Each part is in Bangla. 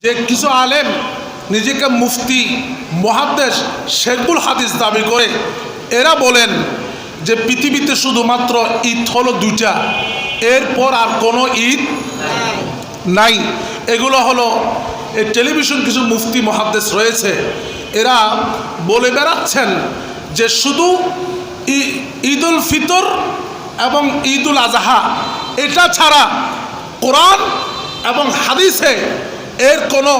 যে কিছু আলেম নিজেকে মুফতি মুহাদ্দিস শেখুল হাদিস দাবি করে এরা বলেন যে পৃথিবীতে শুধুমাত্র ঈদ হলো দুইটা, এরপর আর কোনো ঈদ নাই। এগুলো হলো এই টেলিভিশন কিছু মুফতি মুহাদ্দিস রয়েছে, এরা বলে বেড়াচ্ছেন যে শুধু ঈদুল ফিতর এবং ঈদুল আজহা এটা ছাড়া কোরআন এবং হাদিসে এর কোনো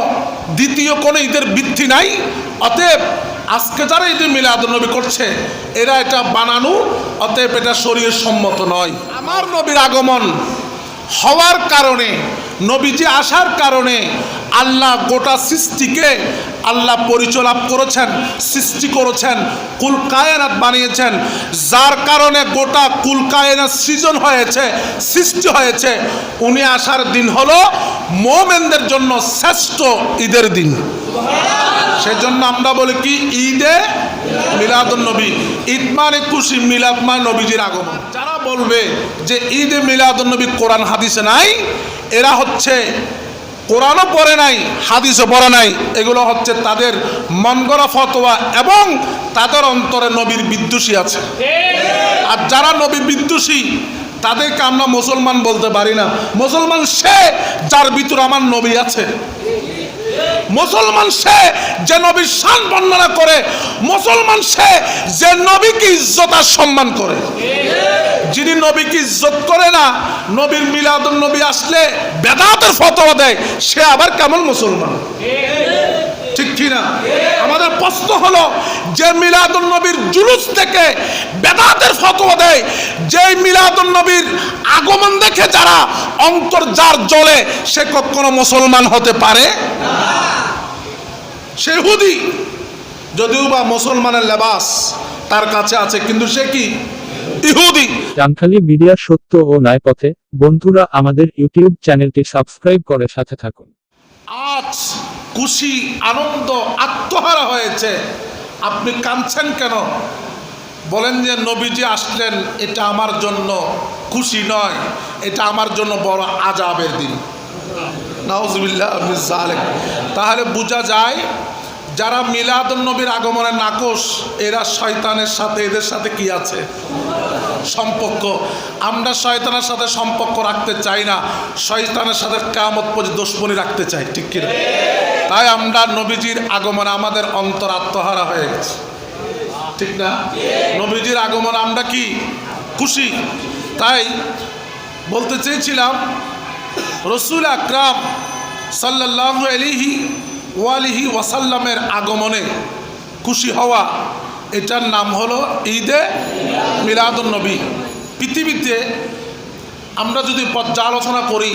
দ্বিতীয় কোনো ঈদের ভিত্তি নাই। অতএব আজকে যারা ঈদে মিলাদুন্নবী করছে এরা এটা বানানো, অতএব এটা শরীয়ত সম্মত নয়। আমার নবীর আগমন হওয়ার কারণে, নবীজি আসার কারণে আল্লাহ গোটা সৃষ্টিকে আল্লাহ পরিচালনা করেছেন, সৃষ্টি করেছেন, কুল কায়নাত বানিয়েছেন, যার কারণে গোটা কুল কায়নাত সৃজন হয়েছে, সৃষ্টি হয়েছে। উনি আসার দিন হলো মুমিনদের জন্য শ্রেষ্ঠ ঈদের দিন। সেজন্য আমরা বলি কি ঈদে মিলাদুন্নবী। ঈদ মানে খুশি, মিলাদ মানে নবীজির আগমন। যারা বলবে যে ঈদে মিলাদুন্নবী কোরআন হাদিসে নাই, এরা হচ্ছে কোরআনও পড়ে নাই, হাদিসও পড়ে নাই। এগুলো হচ্ছে তাদের মন গড়া ফতোয়া এবং তাদের অন্তরে নবীর বিদ্বেষী আছে। আর যারা নবী বিদ্বেষী তাদেরকে আমরা মুসলমান বলতে পারি না। মুসলমান সে যার ভিতরে আমার নবী আছে। মুসলমান সে যে নবীর শান বর্ণনা করে। মুসলমান সে যে নবীকে ইজ্জত আর সম্মান করে। যিনি নবীকে ইজ্জত করে না, নবীর মিলাদুন নবী আসলে বেদাতের ফতোয়া দেয়, সে আবার কেমন মুসলমান? ঠিক কিনা? আমাদের প্রশ্ন হলো যে মিলাদুন নবীর জুলুস থেকে বেদাতের ফতোয়া দেয়, যে মিলাদুন নবীর আগমন দেখে যারা অন্তর যার জ্বলে, সে কখনো মুসলমান হতে পারে না। সে ইহুদি, যদিও বা মুসলমানের লেবাস তার কাছে আছে, কিন্তু সে কি ইহুদি। জামখালী মিডিয়া সত্য ও ন্যায় পথে। বন্ধুরা, আমাদের ইউটিউব চ্যানেলটি সাবস্ক্রাইব করে সাথে থাকুন। আজ খুশি, আনন্দ, আত্মহারা হয়েছে, আপনি কাঁদছেন কেন? বলেন যে নবীজি আসলেন, এটা আমার জন্য খুশি নয়, এটা আমার জন্য বড় আযাবের দিন। নাউজুবিল্লাহ মিন যালিক। তাহলে বোঝা যায় যারা মিলাদুন নবীর আগমনের নাকশ, এরা শয়তানের সাথে, এদের সাথে কি আছে? সম্পর্ক। আমরা শয়তানের সাথে সম্পর্ক রাখতে চাই না, শয়তানের সাথে কিয়ামত পর্যন্ত দুশমনি রাখতে চাই। ঠিক কি? তাই আমরা নবীজির আগমনে আমাদের অন্তর আত্মহারা হয়ে গেছে। ঠিক না? নবীজির আগমন আমরা কি খুশি? তাই বলতে চেয়েছিলাম রাসূল আকরাম সাল্লাল্লাহু আলাইহি ওয়ালিহি ওয়াসাল্লামের আগমনে খুশি হওয়া, এটার নাম হলো ঈদে মিলাদুন নবী। পৃথিবীতে আমরা যদি পর্যালোচনা করি,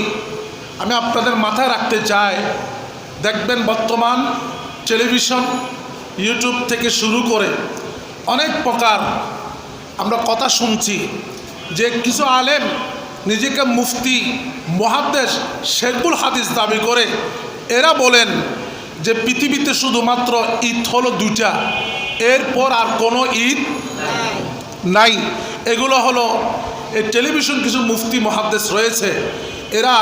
আমি আপনাদের মাথায় রাখতে চাই, দেখবেন বর্তমান টেলিভিশন, ইউটিউব থেকে শুরু করে অনেক প্রকার আমরা কথা শুনছি যে কিছু আলেম নিজেকে মুফতি মুহাদ্দিস শেখুল হাদিস দাবি করে এরা বলেন যে পৃথিবীতে শুধুমাত্র ঈদ হলো দুইটা, এরপর আর কোনো ঈদ নাই। এগুলো হলো এই টেলিভিশন কিছু মুফতি মুহাদ্দিস রয়েছে, এরা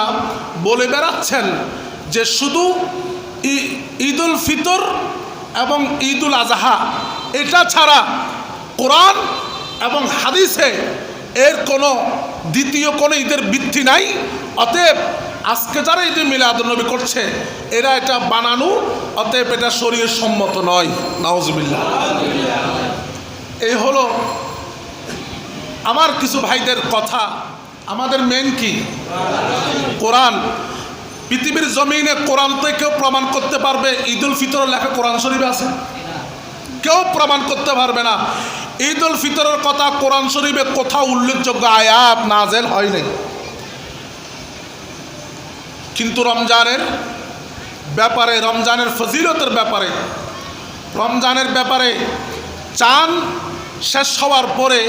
বলে বেড়াচ্ছেন যে শুধু ঈদুল ফিতর এবং ঈদুল আজহা এটা ছাড়া কোরআন এবং হাদিসে এর কোনো দ্বিতীয় কোনো ঈদের ভিত্তি নাই। অতএব আজকে যারা ঈদে মিলাদুন্নবী করছে এরা এটা বানানো, অতএব এটা শরীয়ত সম্মত নয়। নাউজুবিল্লাহ। এই হলো আমার কিছু ভাইদের কথা। আমাদের মেন কি? কোরআন। পৃথিবীর জমিনে কোরআন থেকে কেউ প্রমাণ করতে পারবে ঈদুল ফিতরের লেখা কোরআন শরীফে আছে? কেউ প্রমাণ করতে পারবে না। ঈদুল ফিতরের কথা কোরআন শরীফে কোথাও উল্লেখযোগ্য আয়াত নাযিল হয় নাই। কিন্তু রমজানের ব্যাপারে, রমজানের ফজিলতের ব্যাপারে, রমজানের ব্যাপারে চাঁদ শেষ হওয়ার পরে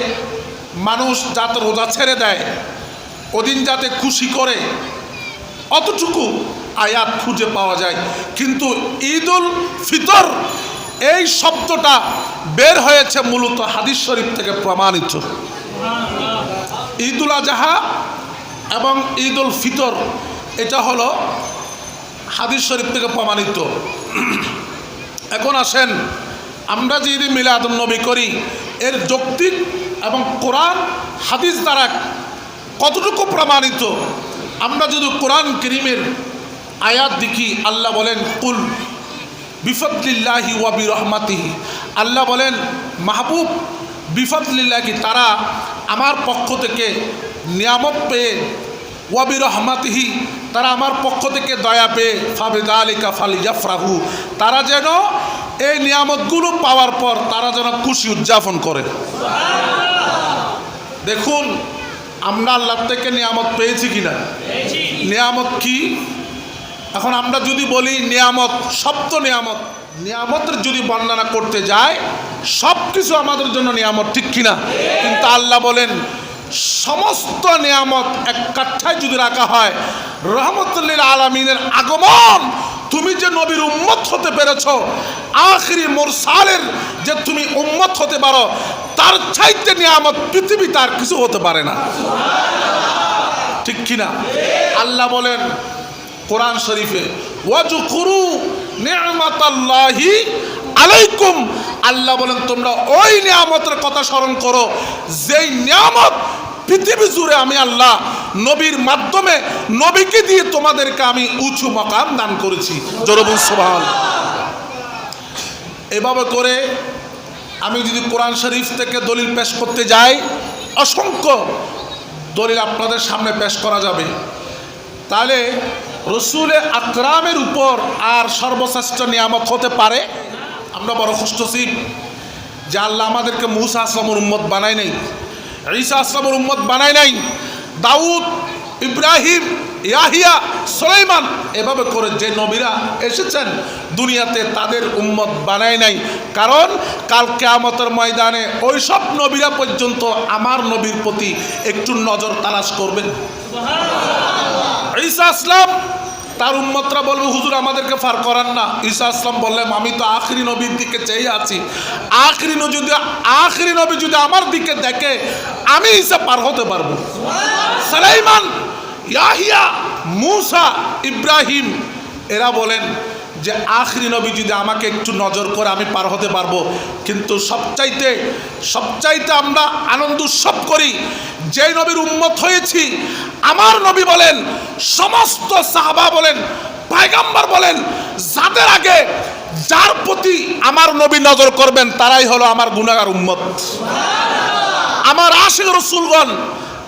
মানুষ যাতে রোজা ছেড়ে দেয়, ওদিন যাতে খুশি করে, অতটুকু আয়াত খুঁজে পাওয়া যায়। কিন্তু ঈদুল ফিতর এই শব্দটা বের হয়েছে মূলত হাদিস শরীফ থেকে প্রমাণিত। ঈদুল আজহা এবং ঈদুল ফিতর এটা হলো হাদিস শরীফ থেকে প্রমাণিত। এখন আসেন, আমরা যে ঈদে মিলাদুন নবী করি এর যৌক্তিক এবং কোরআন হাদিস দ্বারা কতটুকু প্রমাণিত। আমরা যদি কোরআন কারীমের আয়াত দেখি, আল্লাহ বলেন কুল বিফদলিল্লাহি ওয়া বিরহমাতিহি, আল্লাহ বলেন মাহবুব বিফদলিল্লাহি, তারা আমার পক্ষ থেকে নিয়ামত পেয়ে, ওয়া বিরহমাতিহি, তারা আমার পক্ষ থেকে দয়া পেয়ে, ফাবিযালিকা ফালিয়াফরাহু, তারা যেন এই নিয়ামতগুলো পাওয়ার পর তারা যেন খুশি উদযাপন করে। দেখুন আমরা আল্লাহ থেকে নিয়ামত পেয়েছি কিনা, নিয়ামত কি? এখন আমরা যদি বলি নিয়ামত, সপ্ত নিয়ামত, নিয়ামতের যদি বর্ণনা করতে যায় সব কিছু আমাদের জন্য নিয়ামত, ঠিক কিনা? কিন্তু আল্লাহ বলেন সমস্ত নিয়ামত এক কাঠায় যদি রাখা হয়, রহমতুল লিল আলামিনের আগমন, তুমি যে নবীর উম্মত হতে পেরেছ, আখিরি মুরসালের যে তুমি উম্মত হতে পারো, তার চাইতে নিয়ামত পৃথিবীতে আর কিছু হতে পারে না, ঠিক কিনা? আল্লাহ বলেন কোরআন শরীফে ওয়াজকুরু নি'মাতাল্লাহি আলাইকুম, আল্লাহ বলেন তোমরা ওই নিয়ামতের কথা স্মরণ করো যেই নিয়ামত পৃথিবী জুড়ে আমি আল্লাহ নবীর মাধ্যমে, নবীকে দিয়ে তোমাদেরকে আমি উঁচু মাকাম দান করেছি। জোরে বলুন সুবহানাল্লাহ। এভাবে করে আমি যদি কোরআন শরীফ থেকে দলিল পেশ করতে যাই, অসংখ্য দলিল আপনাদের সামনে পেশ করা যাবে। তাহলে রসুলে আকরামের উপর আর সর্বশ্রেষ্ঠ নিয়ামত হতে পারে? আমরা বড় খুশনসিব যে আল্লাহ আমাদেরকে মূসা আসলামের উম্মত বানায় নাই, ঈসা আসলামের উম্মত বানায় নাই, দাউদ, ইব্রাহিম, ইয়াহিয়া, সুলাইমান, এভাবে করে যে নবীরা এসেছেন দুনিয়াতে তাদের উম্মত বানায় নাই। কারণ কাল কিয়ামতের ময়দানে ওই সব নবীরা পর্যন্ত আমার নবীর প্রতি একটু নজর তালাশ করবেন। ঈসা আসলাম তার উম্মতরা বলবে হুজুর আমাদেরকে পার করান না। ঈসা আসলাম বললেন আমি তো আখরি নবীর দিকে চেয়ে আছি, আখরি নবী যদি আমার দিকে দেখে আমি ঈসা পার হতে পারবো। সুলাইমান, ইয়াহিয়া, মূসা, ইব্রাহিম এরা বলেন যে আখরি নবী যদি আমাকে একটু নজর করে আমি পার হতে পারবো। কিন্তু সবচাইতে আমরা আনন্দ উৎসব করি যে নবীর উম্মত হয়েছি। আমার নবী বলেন, সমস্ত সাহাবা বলেন, পয়গম্বর বলেন, যাদের আগে যার প্রতি আমার নবী নজর করবেন তারাই হলো আমার গুনাহগার উম্মত, আমার আশিক রাসূলগণ।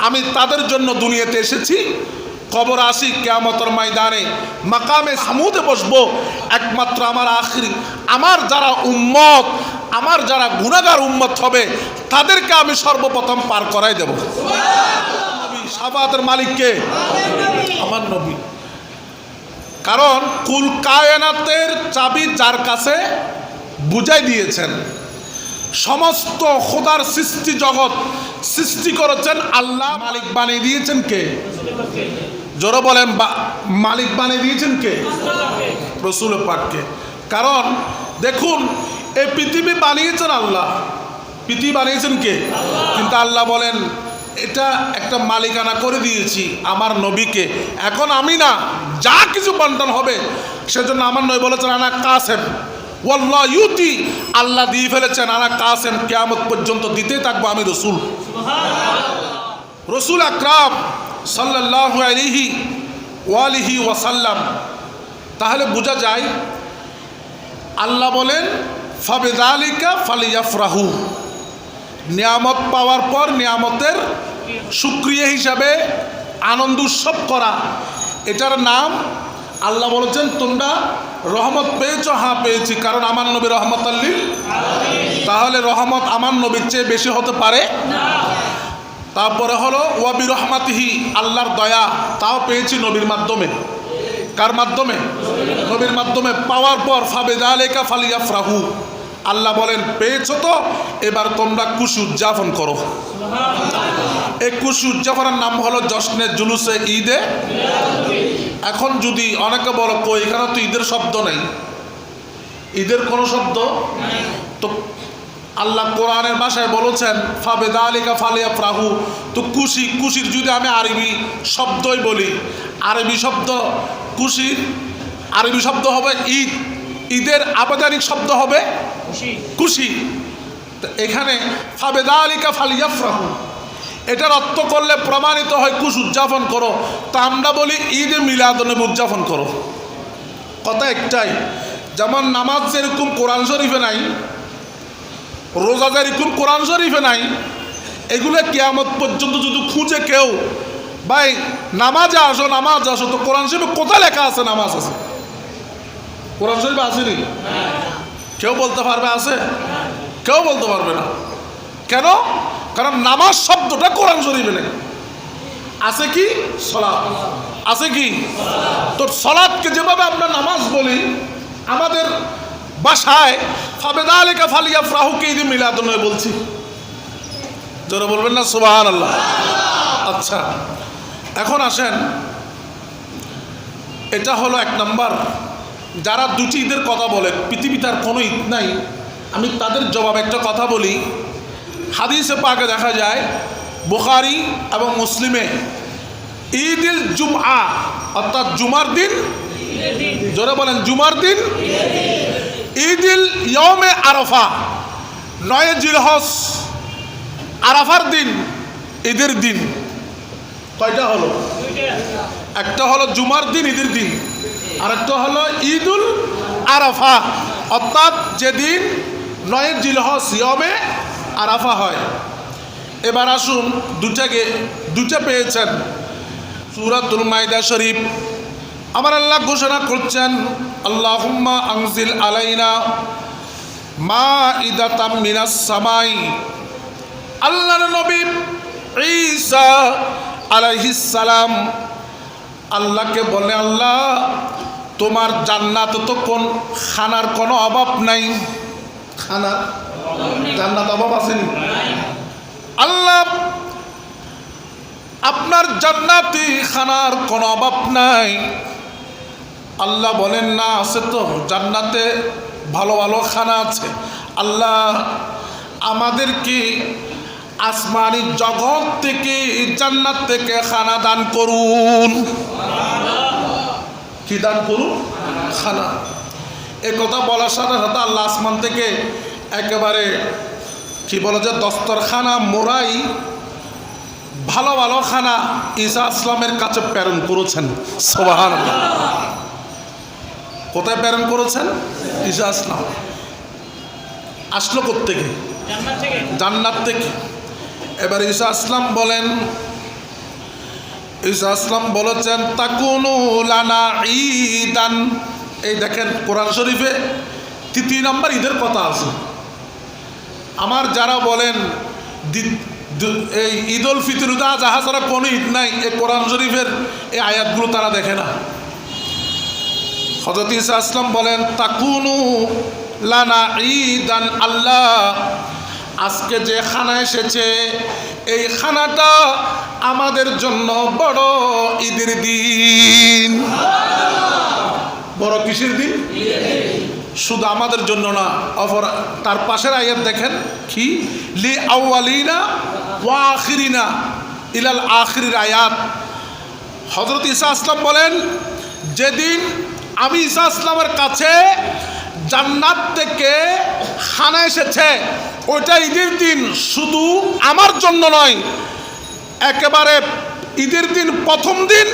আমি তাদের জন্য দুনিয়াতে এসেছি, কবর আসি, কিয়ামতের ময়দানে মাকামে হামুদে বসবো, একমাত্র আমার যারা উম্মত, আমার যারা গুনাহগার উম্মত হবে তাদেরকে আমি সর্বপ্রথম পার করাই দেব। শাফাআতের মালিক কে? আমার নবী। কারণ কুল কায়নাতের চাবি যার কাছে বুঝাই দিয়েছেন। সমস্ত খোদার সৃষ্টি জগৎ সৃষ্টি করেছেন আল্লাহ, মালিক বানিয়ে দিয়েছেন কে? জোরে বলেন, মালিক বানিয়ে দিয়েছেন কে? রাসূল পাককে। কারণ দেখুন এই পৃথিবী বানিয়েছেন আল্লাহ, পৃথিবী বানিয়েছেন কে? কিন্তু আল্লাহ বলেন এটা একটা মালিকানা করে দিয়েছি আমার নবীকে। এখন আমি না, যা কিছু বন্টন হবে সেজন্য আমার নবী বলেছেন আনা কাসেম ওয়াল্লাহ ইউতি, আল্লাহ দিয়ে ফেলেছেন আনা কাসেম, কিয়ামত পর্যন্ত দিতে থাকবো আমি রসুল। রসুল আকরাম সাল্লাল্লাহু আলাইহি ওয়ালিহি ওয়াসাল্লাম। তাহলে বোঝা যায় আল্লাহ বলেন ফাবিযালিকা ফালিয়াফরাহু, নিয়ামত পাওয়ার পর নিয়ামতের শুকরিয়া হিসাবে আনন্দ উৎসব করা, এটার নাম আল্লাহ বলেছেন তোমরা রহমত পেয়েছো। হ্যাঁ পেয়েছি, কারণ আমার নবী রহমতুল লিল আলামিন। তাহলে রহমত আমার নবীর চেয়ে বেশি হতে পারে না। তারপরে হলো ওয়া বিরহমাতিহি, আল্লাহর দয়া, তাও পেয়েছি নবীর মাধ্যমে। কার মাধ্যমে? নবীর মাধ্যমে। পাওয়ার পর ফাবিযালিকা ফালিয়াফরাহু, আল্লাহ বলেন পেয়েছো তো এবার তোমরা খুশি উদযাপন করো। এই খুশি উদযাপনের নাম হলো জশ্নে জুলুসে ঈদে। এখন যদি অনেকে বলো কই এখানে তো ঈদের শব্দ নেই, ঈদের কোনো শব্দ তো আল্লাহ কোরআনের ভাষায় বলেছেন ফাবিযালিকা ফালিয়াফরাহু। তো খুশির যদি আমি আরবি শব্দই বলি, আরবি শব্দ খুশির আরবি শব্দ হবে ঈদ, ঈদের আবেদানিক শব্দ হবে খুশি। তো এখানে ফাবেদালিকা ফালিয়াফরাহু, এটার অর্থ করলে প্রমাণিত হয় খুশি উদযাপন করো। তা আমরা বলি ঈদে মিলাদুন্নবী উদযাপন করো। কথা একটাই, যেমন নামাজ যেরকম কোরআন শরীফে নাই, রোজা যেরকম কোরআন শরীফে নাই, এগুলো কিয়ামত পর্যন্ত যদি খুঁজে কেউ ভাই নামাজে আসো নামাজ আসো, তো কোরআন শরীফে কোথায় লেখা আছে নামাজ আছে? কোরআন শরীফে আসেনি? কেউ বলতে পারবে আছে? কেউ বলতে পারবে না। কেন? কারণ নামাজ শব্দটা কোরআন শরীফে নেই। আছে কি? সলাৎ আছে কি? তো সলাৎকে যেভাবে আমরা নামাজ বলি আমাদের ভাষায় ফাবেদালিকা ফালিয়াফরাহুকে ঈদে মিলাদুন্নবী বলছি। জোরে বলবেন না সুবহানাল্লাহ? আচ্ছা, এখন আসেন, এটা হলো এক নাম্বার। যারা দুটি ঈদের কথা বলে পৃথিবীতে আর কোনো ঈদ নাই, আমি তাদের জবাব একটা কথা বলি। হাদিসে পাকে দেখা যায় বুখারী এবং মুসলিমে ঈদুল জুমআ অর্থাৎ জুমার দিন, জোরে বলেন জুমার দিন, ঈদুল ইয়মে আরাফা 9 জিলহজ আরাফার দিন, ঈদের দিন। কয়টা হলো? একটা হলো জুমার দিন ঈদের দিন, আর একটা হলো ঈদুল আরাফা অর্থাৎ যেদিন 9 জিলহজ ইয়মে আরাফা হয়। এবার আসুন দুটা পেয়েছেন সূরাতুল মাইদা শরীফ। আমার আল্লাহ ঘোষণা করছেন আল্লাহুম্মা আনজিল আলাইনা মাইদাতাম মিনাস সামাই। আল্লাহর নবী ঈসা আলাইহিস সালাম আল্লাহকে বলে, আল্লাহ তোমার জান্নাত তো কোন খানার কোনো অভাব নাই, খানা জান্নাত অভাব আছেন? আল্লাহ আপনার জান্নাতি খানার কোনো অভাব নাই। আল্লাহ বলেন না, আছে তো, জান্নাতে ভালো ভালো খানা আছে। আল্লাহ আমাদেরকে আসমানি জগৎ থেকে জান্নাত থেকে খানা দান করুন। কি দান করুন? খানা। এ কথা বলার সাথে সাথে আল্লাহ আসমান থেকে একেবারে কি বলে যে দস্তরখানা মোড়াই ভালো ভালো খানা ঈসা আসলামের কাছে প্রেরণ করেছেন। সুবহানাল্লাহ। কোথায় প্রেরণ করেছেন? ঈসা আসলাম। আসলো কোত্থেকে? জান্নাত থেকে। এবার ঈসা আসলাম বলেন, ঈসা আসলাম বলেছেন তাকুনু লানা ঈদান। এই দেখেন কোরআন শরীফে 3 নম্বর ঈদের কথা আছে। আমার যারা বলেন এই ঈদ উল ফিতর যাহা ছাড়া কোনো ঈদ নাই, এই কোরআন শরীফের এই আয়াতগুলো তারা দেখে না। হযরত ঈসা আসলাম বলেন তাকুনু লানা ঈদান, আল্লাহ আজকে যে খানা এসেছে এই খানাটা আমাদের জন্য বড় ঈদের দিন। বড় কিসের দিন? শুধু আমাদের জন্য না, অপর তার পাশের আয়াত দেখেন কি, লি আউয়ালিনা ওয়া আখিরিনা ইলাল আখিরির আয়াত। হযরত ঈসা আসলাম বলেন যেদিন আমি ঈসা আসলামের কাছে জান্নাত থেকে খানা এসেছে ওইটা ঈদের দিন, শুধু আমার জন্য নয়, একেবারে ঈদের দিন প্রথম দিন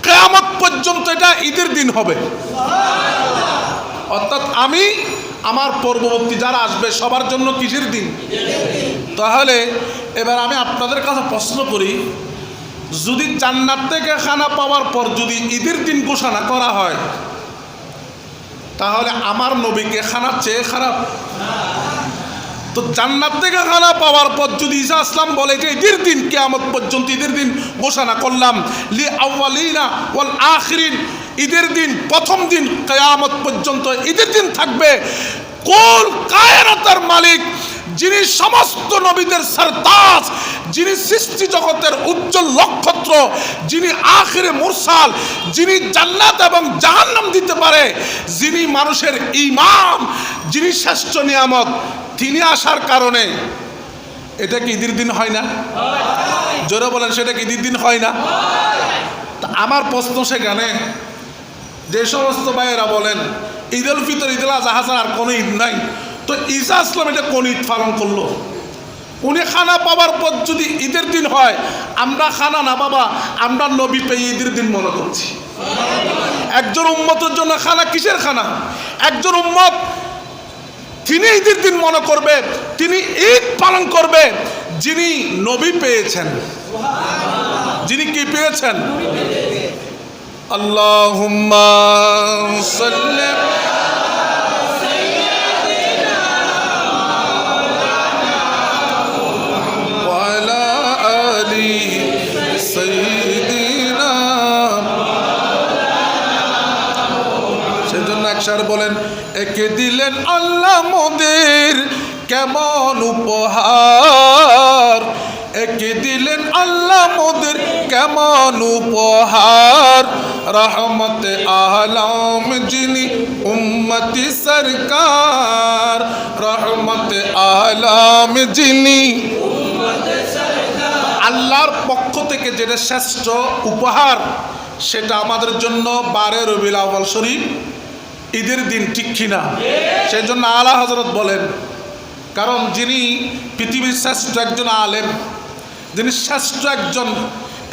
কিয়ামত পর্যন্ত এটা ঈদের দিন হবে। অর্থাৎ আমি আমার পূর্ববর্তী যারা আসবে সবার জন্য কিসের দিন? তাহলে এবার আমি আপনাদের কাছে প্রশ্ন করি, যদি জান্নাত থেকে খানা পাওয়ার পর যদি ঈদের দিন ঘোষণা করা হয়, তাহলে আমার নবীকে খানার চেয়ে খারাপ? তো জান্নাত থেকে খানা পাওয়ার পর যদি ঈসা আসলাম বলে যে ঈদের দিন কিয়ামত পর্যন্ত ঈদের দিন ঘোষণা করলাম, লি আউয়ালিনা ওয়াল আখিরিন, ঈদের দিন প্রথম দিন কিয়ামত পর্যন্ত ঈদের দিন থাকবে। কুল কায়নাতের মালিক, যিনি সমস্ত নবীদের সরতাজ, যিনি সৃষ্টি জগতের উজ্জ্বল নক্ষত্র, যিনি আখিরে মুরসাল, যিনি জান্নাত এবং জাহান্নাম দিতে পারে, যিনি মানুষের ইমাম, যিনি শ্রেষ্ঠ নিয়ামত, তিনি আসার কারণে এটা কি ঈদের দিন হয় না? জোরে বলেন, সেটা কি ঈদের দিন হয় না? তা আমার প্রশ্ন সেখানে, যে সমস্ত ভাইয়েরা বলেন ঈদ উল ফিতর ঈদ উল আজহা ছাড়া আর কোনো ঈদ নাই, তো ঈসা আসলাম এটা কোন ঈদ পালন করলো? উনি খানা পাবার পর যদি ঈদের দিন হয়, আমরা খানা না বাবা, আমরা নবী পেয়ে ঈদের দিন মনে করছি। একজন উম্মতের জন্য খানা কিসের খানা? একজন উম্মত তিনি ঈদের দিন মনে করবে, তিনি ঈদ পালন করবে যিনি নবী পেয়েছেন। যিনি কি পেয়েছেন? আল্লাহুম্মা সাল্লি ওয়া আলা আলি সাইয়্যিদিনা। সেজন্য একসাথে বলেন, একে দিলেন আল্লাহ মোদের কেমন উপহার, একে দিলেন আল্লাহ মোদের কেমন উপহার, রহমতে আলম যিনি উম্মতি সরকার, রহমতে আলম যিনি। আল্লাহর পক্ষ থেকে যেটা শ্রেষ্ঠ উপহার সেটা আমাদের জন্য 12 রবিউল আউয়াল শরীফ ঈদের দিন, ঠিক কিনা? সেই জন্য আলা হযরত বলেন, কারণ যিনি পৃথিবীর শ্রেষ্ঠ একজন আলেম, যিনি শ্রেষ্ঠ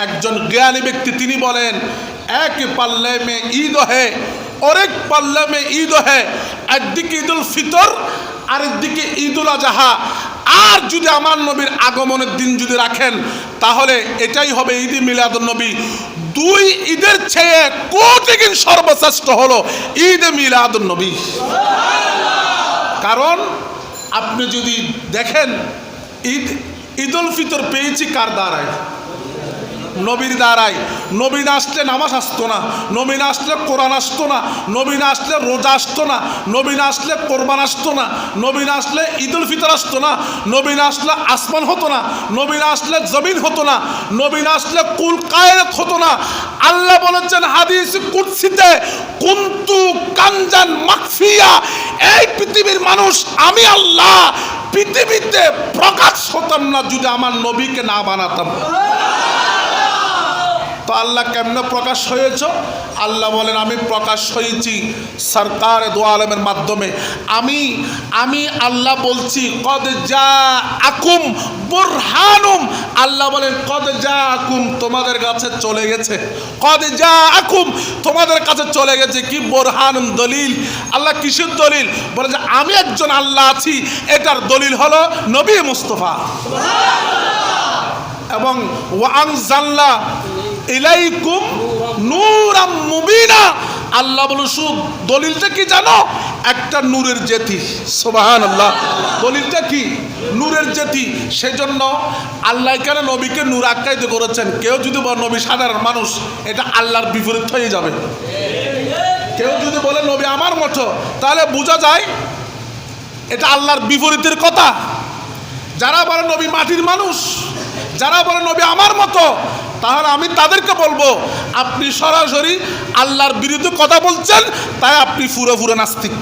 একজন জ্ঞানী ব্যক্তি, তিনি বলেন এক পাল্লে মে ঈদ হে और एक পাল্লে মে ঈদ হে, একদিকে ঈদুল ফিতর আর একদিকে ঈদুল আজহা। আর যদি আমার নবীর আগমনের দিন যদি রাখেন তাহলে এটাই হবে ঈদ মিলাদুন নবী। দুই ঈদের চেয়ে কোটি গুণ সর্বশ্রেষ্ঠ হলো ঈদ মিলাদুন নবী। কারণ আপনি যদি দেখেন ঈদুল ফিতর পেয়েছি কার দ্বারায়? নবীর দ্বারাই। নবী না আসলে নামাজ আসতো না, নবী না আসলে কোরআন আসতো না, নবী না আসলে রোজা আসতো না, নবী না আসলে কোরবান আসতো না, নবী না আসলে ঈদুল ফিতর আসতো না, নবী না আসলে আসমান হতো না, নবী না আসলে জমিন হতো না, নবী না আসলে কুল কায়নাত হতো না। আল্লাহ বলেছেন হাদিস কুদসিতে, কুনতু কানজান মাখফিয়া, এই পৃথিবীর মানুষ আমি আল্লাহ পৃথিবীতে প্রকাশ হতাম না যদি আমার নবীকে না বানাতাম। তো আল্লাহ কেমনে প্রকাশ হয়েছ? আল্লাহ বলেন আমি প্রকাশ হয়েছি সরকার দু আলমের মাধ্যমে। আমি আল্লাহ বলছি কদ যা আকুম বুরহানুম, আল্লাহ বলেন কদ যা আকুম, তোমাদের কাছে চলে গেছে, কদ যা আকুম, তোমাদের কাছে চলে গেছে কি? বুরহানুম, দলিল। আল্লাহ কিসের দলিল? বলে যে আমি একজন আল্লাহ আছি, এটার দলিল হলো নবী মুস্তাফা। এবং ওয়ানজালনা ইলাইকুম নূরাম মুবিনা, আল্লাহ বলে শুধু দলিলটা কি জানো? একটা নূরের জ্যোতি। সুবহানাল্লাহ। দলিলটা কি? নূরের জ্যোতি। সেজন্য আল্লাহ এখানে নবীকে নূর আখ্যায়িত করেছেন। কেউ যদি বলে নবী সাধারণ মানুষ, এটা আল্লাহর বিপরীত হয়ে যাবে। কেউ যদি বলে নবী আমার মতো, তাহলে বোঝা যায় এটা আল্লাহর বিপরীতের কথা। যারা বলে নবী মাটির মানুষ, যারা বলে নবী আমার মতো, তাহলে আমি তাদেরকে বলবো আপনি সরাসরি আল্লাহর বিরুদ্ধে কথা বলছেন, তাই আপনি পুরো নাস্তিক,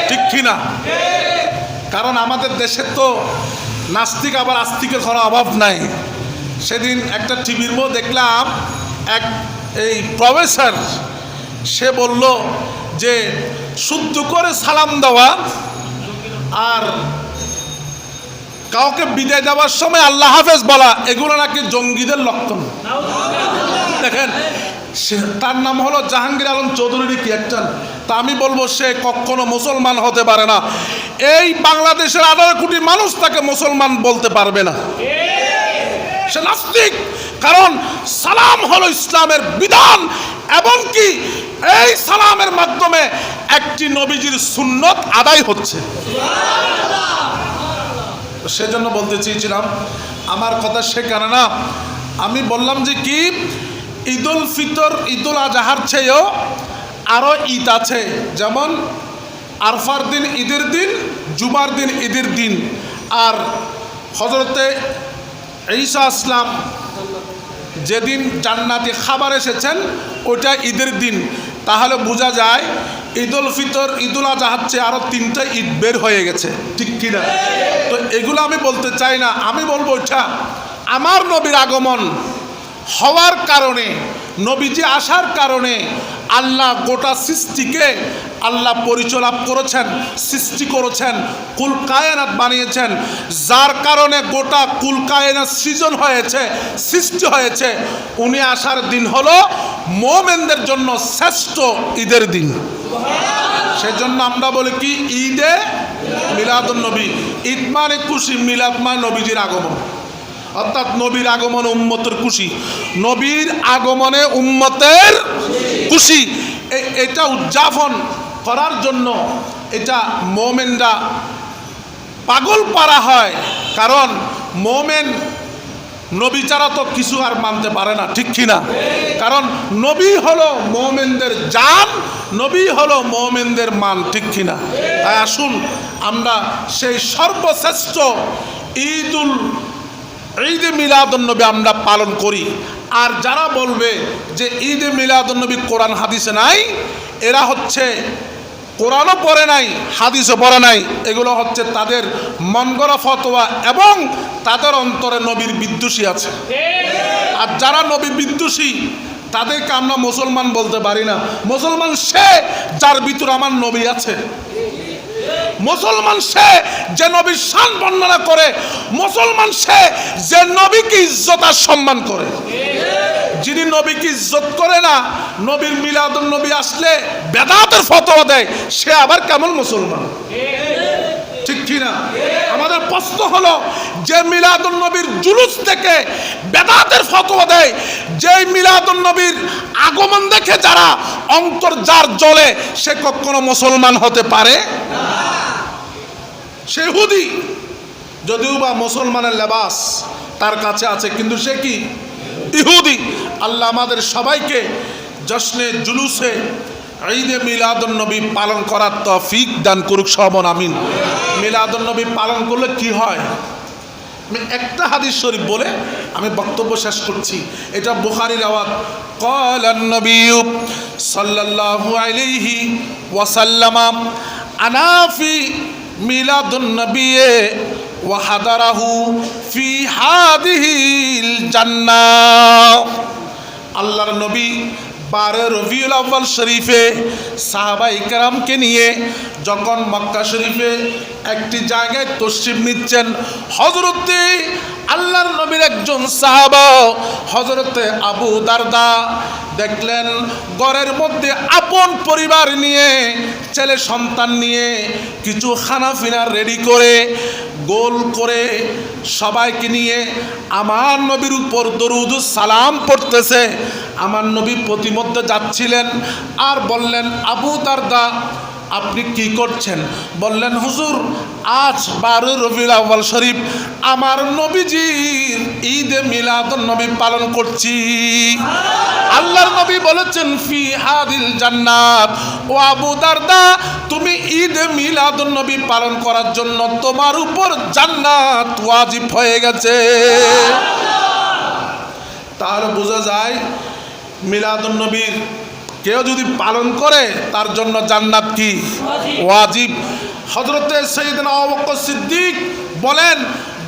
ঠিক কিনা? কারণ আমাদের দেশে তো নাস্তিক আবার আস্তিকের কোনো অভাব নাই। সেদিন একটা টিভির মধ্যে দেখলাম এই প্রফেসর, সে বলল যে শুদ্ধ করে সালাম দেওয়া আর কাউকে বিদায় দেওয়ার সময় আল্লাহ হাফেজ বলা, এগুলো নাকি জঙ্গিদের লক্ষণ। দেখেন, তার নাম হলো জাহাঙ্গীর আলম চৌধুরী কি একজন। তা আমি বলবো সে কখনো মুসলমান হতে পারে না। এই বাংলাদেশের 18 কোটি মানুষ তাকে মুসলমান বলতে পারবে না, সে নাস্তিক। কারণ সালাম হলো ইসলামের বিধান, এবং কি এই সালামের মাধ্যমে একটি নবীজির সুন্নত আদায় হচ্ছে। সেজন্য বলতে চেয়েছিলাম, আমার কথা সেখানে না। আমি বললাম যে কি ঈদুল ফিতর ঈদুল আজহার চেয়েও আরও ঈদ আছে। যেমন আরফার দিন ঈদের দিন, জুমার দিন ঈদের দিন, আর হজরতে ঈসা আসলাম যেদিন জান্নাতি খাবার এসেছেন ওইটা ঈদের দিন। তাহলে বোঝা যায় ঈদুল ফিতর ঈদুল আজহার চেয়ে আরও 3টা ঈদ বের হয়ে গেছে, ঠিক কিনা? তো এগুলো আমি বলতে চাই না। আমি বলবো এটা আমার নবীর আগমন হওয়ার কারণে, নবীজি আসার কারণে আল্লাহ গোটা সৃষ্টিকে আল্লাহ পরিচালনা করেছেন, সৃষ্টি করেছেন, কুল কায়নাত বানিয়েছেন, যার কারণে গোটা কুল কায়নাত সৃজন হয়েছে, সৃষ্টি হয়েছে। উনি আসার দিন হলো মুমিনদের জন্য শ্রেষ্ঠ ঈদের দিন। সেজন্য আমরা বলি কি ঈদে মিলাদুন নবী। ঈদ মানে খুশি, মিলাদ মানে নবীজির আগমন, অর্থাৎ নবীর আগমনে উম্মতের খুশি, নবীর আগমনে উম্মতের খুশি। এটা উদযাপন করার জন্য এটা মোমেনরা পাগল পারা হয়, কারণ মোমেন নবী ছাড়া তো কিছু আর মানতে পারে না, ঠিক কিনা? কারণ নবী হলো মোমেনদের জান, নবী হলো মোমেনদের মান, ঠিক কিনা? তাই আসুন আমরা সেই সর্বশ্রেষ্ঠ ঈদে মিলাদুন্নবী আমরা পালন করি। আর যারা বলবে যে ঈদে মিলাদুন্নবী কোরআন হাদিসে নাই, এরা হচ্ছে কোরআনও পড়ে নাই, হাদিসও পড়ে নাই, এগুলো হচ্ছে তাদের মন গড়া ফতোয়া এবং তাদের অন্তরে নবীর বিদ্বেষী আছে। আর যারা নবী বিদ্বেষী তাদেরকে আমরা মুসলমান বলতে পারি না। মুসলমান সে যার ভিতরে আমার নবী আছে, মুসলমান সে যে নবীর শান বর্ণনা করে, মুসলমান সে যে নবীকে ইজ্জত আর সম্মান করে। যিনি নবীকে ইজ্জত করে না, নবীর মিলাদুন নবী আসলে বেদাতের ফতোয়া দেয়, সে আবার কেমন মুসলমান, ঠিক কিনা? আমাদের প্রশ্ন হলো, যে মিলাদুন নবীর জুলুস থেকে বেদাতের ফতোয়া দেয়, যে মিলাদুন নবীর আগমন দেখে যারা অন্তর যার জ্বলে, সে কখনো মুসলমান হতে পারে না। সে ইহুদি, যদিও বা মুসলমানের লেবাস তার কাছে আছে, কিন্তু সে কি ইহুদি। আল্লাহ আমাদের সবাইকে জশ্নে জুলুসে ঈদে মিলাদুন নবী পালন করার তৌফিক দান করুক, সবন আমিন। মিলাদুন নবী পালন করলে কি হয়, আমি একটা হাদিস শরীফ বলে আমি বক্তব্য শেষ করছি। এটা বুখারীর রাওয়াত। ক্বালান নবী সাল্লাল্লাহু আলাইহি ওয়াসাল্লাম আনা ফি মিলাদুন নবী ওয়া হাদারাহু ফি হাদিহিল জান্নাহ। আল্লাহর নবী 12 রবিউল আউয়াল শরীফে সাহাবায়ে কেরামকে নিয়ে যখন মক্কা শরীফে একটি জায়গায় তশরিফ নিচ্ছেন, হযরতে আল্লাহর নবীর একজন সাহাবা হযরতে আবু দারদা দেখলেন ঘরের মধ্যে আপন পরিবার নিয়ে, ছেলে সন্তান নিয়ে কিছু খানাফিনা রেডি করে গোল করে সবাইকে নিয়ে আমার নবীর উপর দরুদ সালাম পড়তেছে। আমার নবী প্রতিমধ্যে যাচ্ছিলেন আর বললেন, আবু দারদা আপনি কি করছেন? বললেন, হুজুর আজ 12 রবিউল আউয়াল শরীফ আমার নবীজির ঈদে মিলাদুন নবী পালন করছি। আল্লাহর নবী বলেছেন ফি হাদিল জান্নাত, ও আবু দারদা তুমি ঈদে মিলাদুন নবী পালন করার জন্য তোমার উপর জান্নাত ওয়াজিব হয়ে গেছে। তাহলে বোঝা যায় মিলাদুন নবীর কেউ যদি পালন করে তার জন্য জান্নাত কি ওয়াজিব। হযরতে সাইয়েদনা আবু বকর সিদ্দিক বলেন,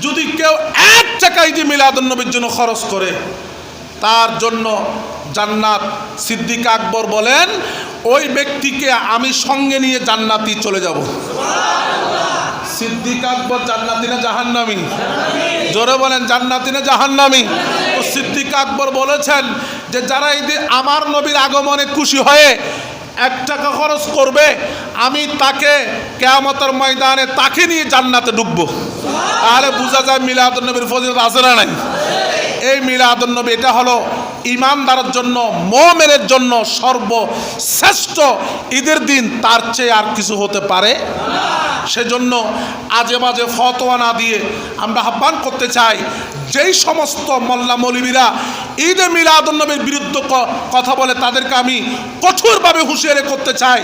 যদি কেউ 1 টাকা ঈদে মিলাদুন নবীর জন্য খরচ করে তার জন্য জান্নাত। সিদ্দিক আকবর বলেন, ওই ব্যক্তিকে আমি সঙ্গে নিয়ে জান্নাতি চলে যাব। সিদ্দিক আকবর জান্নাতি না জাহান্নামী? জোরে বলেন, জান্নাতি না জাহান্নামী? তো সিদ্দিক আকবর বলেছেন যে যারা ঈদে আমার নবীর আগমনে খুশি হয়ে 1 টাকা খরচ করবে, আমি তাকে কিয়ামতের ময়দানে তাকে নিয়ে জান্নাতে ঢুকবো। তাহলে বোঝা যায় মিলাদুন নবীর ফজিলত আছে না নাই? এই মিলাদুন নবী এটা হলো ইমানদারের জন্য, মুমিনের জন্য সর্বশ্রেষ্ঠ ঈদের দিন, তার চেয়ে আর কিছু হতে পারে না। সেজন্য আজে বাজে ফতোয়া না দিয়ে আমরা আহ্বান করতে চাই, যেই সমস্ত মোল্লা মৌলবীরা ঈদে মিলাদুন নবীর বিরুদ্ধে কথা বলে তাদেরকে আমি কঠোরভাবে হুঁশিয়ারি করতে চাই।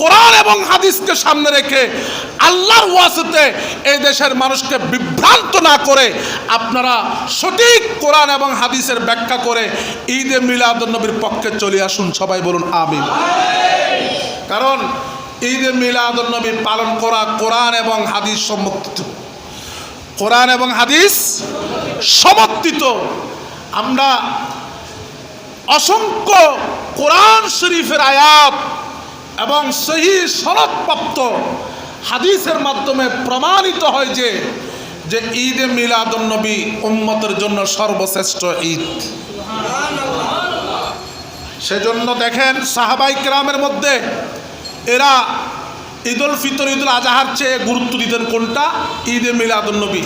কোরআন এবং হাদিসকে সামনে রেখে আল্লাহর ওয়াসিতে এই দেশের মানুষকে বিভ্রান্ত না করে আপনারা সঠিক কোরআন এবং হাদিসের ব্যাখ্যা করে ঈদে মিলাদুন নবীর পক্ষে চলে আসুন। সবাই বলুন আমিন। কারণ ঈদে মিলাদুন নবী পালন করা কোরআন এবং হাদিস সমর্থিত, কোরআন এবং হাদিস সমর্থিত। আমরা অসংখ্য কোরআন শরীফের আয়াত এবং সহি সনদপ্রাপ্ত হাদিসের মাধ্যমে প্রমাণিত হয় যে ঈদে মিলাদুন্নবী উম্মতের জন্য সর্বশ্রেষ্ঠ ঈদ। সেজন্য দেখেন সাহাবাই কেরামের মধ্যে এরা ঈদুল ফিতর ঈদুল আজহার চেয়ে গুরুত্ব দিতেন কোনটা? ঈদে মিলাদুন্নবী।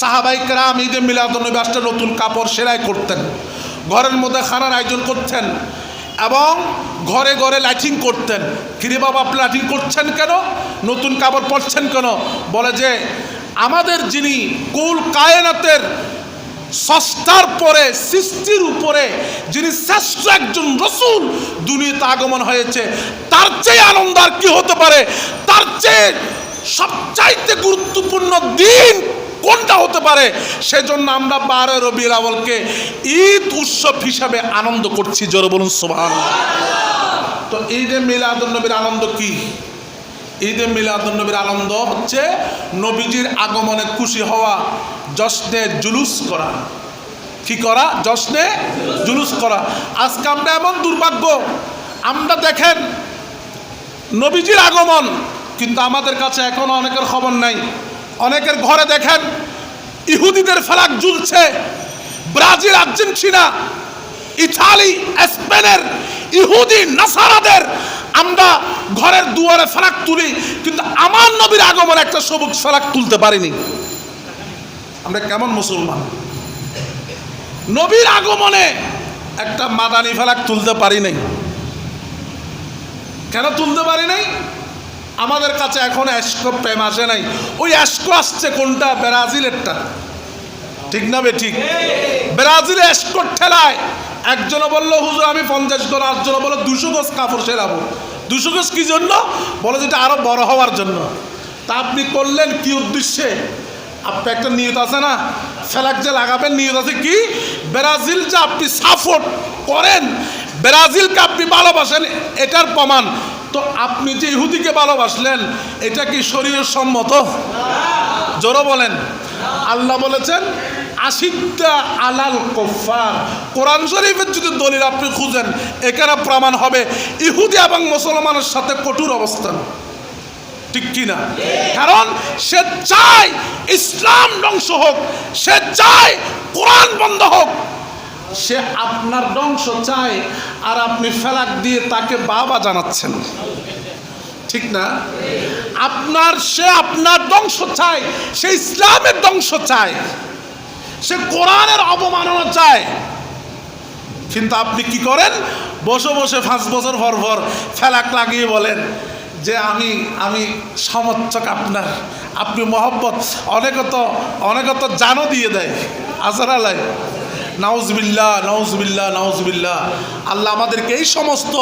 সাহাবাই কেরাম ঈদে মিলাদুন্নবী আসলে নতুন কাপড় সেলাই করতেন, ঘরের মধ্যে খানার আয়োজন করতেন এবং ঘরে ঘরে লাইটিং করতেন। কিরে বাবা আপনি লাইটিং করছেন কেন, নতুন কাপড় পরছেন কেন? বলে যে আমাদের যিনি কুল কায়নাতের স্রষ্টার পরে সৃষ্টির উপরে যিনি শ্রেষ্ঠ একজন রসুল দুনিয়াতে আগমন হয়েছে, তার চেয়ে আনন্দ আর কি হতে পারে? তার চেয়ে সবচাইতে গুরুত্বপূর্ণ দিন কোনটা হতে পারে? সেজন্য আমরা 12 রবিউল আউয়ালকে ঈদ উৎসব হিসাবে আনন্দ করছি। জোরে বলুন সুবহানাল্লাহ। তো ঈদে মিলাদুন্নবীর আনন্দ কি? ঈদে মিলাদুন্নবীর আনন্দ হচ্ছে নবীজির আগমনে খুশি হওয়া, জশ্নে জুলুস করা। কি করা? জশ্নে জুলুস করা। আজকে আমরা এমন দুর্ভাগ্য, আমরা দেখেন নবীজির আগমন কিন্তু আমাদের কাছে এখনো অনেকের খবর নাই। অনেকের ঘরে দেখেন ইহুদিদের ফ্ল্যাগ ঝুলছে, ব্রাজিল, আর্জেন্টিনা, ইতালি, স্পেনের ইহুদি নাসারাদের আমরা ঘরের দুয়ারে ফ্ল্যাগ তুলি, কিন্তু আমার নবীর আগমনে একটা সবুজ ফ্ল্যাগ তুলতে পারিনি। আমরা কেমন মুসলমান? নবীর আগমনে একটা মাদানী ফ্ল্যাগ তুলতে পারি নাই। কেন তুলতে পারি নাই? আমাদের কাছে এখন অ্যাস্কো প্রেম আসে নাই। ওই অ্যাস্কো আসছে কোনটা? ব্রাজিলেরটা। ঠিক না বে ঠিক? ব্রাজিলে অ্যাস্কোর ঠেলায় একজনও বললো হুজুর আমি 50 গজ, আটজনও বললো 200 গজ কাপড় সেলাবো। 200 গজ কি জন্য? বলে যেটা আরো বড় হওয়ার জন্য। তা আপনি করলেন কি উদ্দেশ্যে? আপনি একটা নিয়ত আছে না, ফ্ল্যাগ যে লাগাবেন নিয়ত আছে কি? ব্রাজিল যে আপনি সাপোর্ট করেন, ব্রাজিলকে আপনি ভালোবাসেন, এটার প্রমাণ। তো আপনি যে ইহুদিকে ভালোবাসলেন এটা কি শরীয়ত সম্মত? জোরে বলেন। আল্লাহ বলেছেন আশিদ্দা আলাল কুফার। কোরআন শরীফের যদি দলিল আপনি খুঁজেন এখানে প্রমাণ হবে ইহুদি এবং মুসলমানের সাথে কঠোর অবস্থান। ঠিক কিনা? কারণ সে চায় ইসলাম ধ্বংস হোক, সে চায় কোরআন বন্ধ হোক, সে আপনার ধ্বংস চায়, আর আপনি ফ্ল্যাগ দিয়ে তাকে বাবা জানাচ্ছেন। ঠিক না? সে আপনার ধ্বংস চায়, সে ইসলামের ধ্বংস চায়, সে কোরআনের অবমাননা চায়। কিন্তু আপনি কি করেন? বসে বসে 5 বছর পর পর ফ্ল্যাগ লাগিয়ে বলেন যে আমি সমর্থক আপনার, আপনি মহব্বত। অনেকে তো জানও দিয়ে দেয়। আজরালাই নাউজুবিল্লাহ, নাউজুবিল্লাহ, নাউজুবিল্লাহ। আল্লাহ আমাদেরকে এই সমস্ত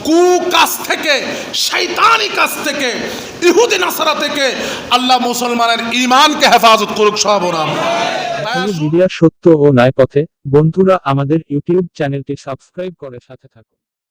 কুকাজ থেকে, শয়তানি কাজ থেকে, ইহুদি নাসারা থেকে আল্লাহ মুসলমানের ঈমানকে হেফাজত করুক। সর্বনাম মিডিয়া সত্য ও ন্যায় পথে। বন্ধুরা আমাদের ইউটিউব চ্যানেলটি সাবস্ক্রাইব করে সাথে থাকুন।